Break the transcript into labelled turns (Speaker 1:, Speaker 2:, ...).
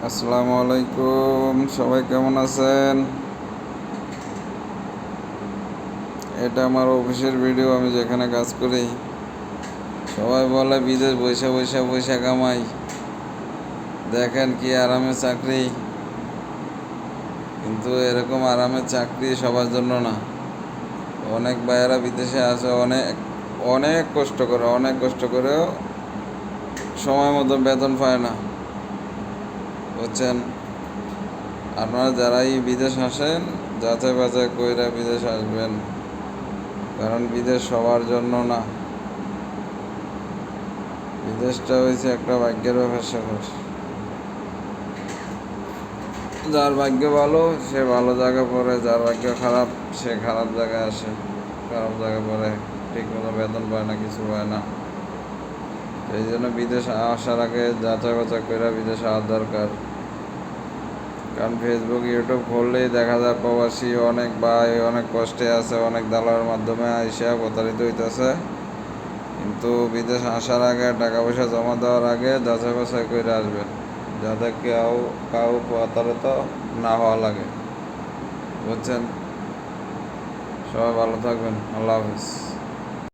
Speaker 1: আসসালামু আলাইকুম, সবাই কেমন আছেন? এটা আমার অফিসের ভিডিও, আমি যেখানে কাজ করি। সবাই বলে বিদেশ বৈশা বৈশা পয়সা কামাই, দেখেন কি আরামের চাকরি। কিন্তু এরকম আরামের চাকরি সবার জন্য না। অনেক ভাইয়েরা বিদেশে আসে, অনেক অনেক কষ্ট করেও সময় মতো বেতন পায় না, বুঝছেন? আপনারা যারাই বিদেশ আসেন, যাচাই বাছাই কইরা বিদেশ আসবেন, কারণ বিদেশ সবার জন্য না। বিদেশটা হয়েছে একটা ভাগ্যের ব্যাপার স্যাপার। যার ভাগ্য ভালো সে ভালো জায়গা পড়ে, যার ভাগ্য খারাপ সে খারাপ জায়গায় আসে, খারাপ জায়গায় পড়ে, ঠিক মতো বেতন পায় না, কিছু পায় না। এই জন্য বিদেশ আসার আগে যাচাই বাছাই করে বিদেশ আসার দরকার। কারণ ফেসবুক ইউটিউব খুললেই দেখা যায় প্রবাসী অনেক ভাই অনেক কষ্টে আছে, অনেক দালালের মাধ্যমে আইসা প্রতারিত হইতেছে। কিন্তু বিদেশ আসার আগে, টাকা পয়সা জমা দেওয়ার আগে যাচাই বাছাই করে আসবেন, যাতে কাউ প্রতারিত না হওয়া লাগে, বুঝছেন? সবাই ভালো থাকবেন। আল্লাহ হাফিজ।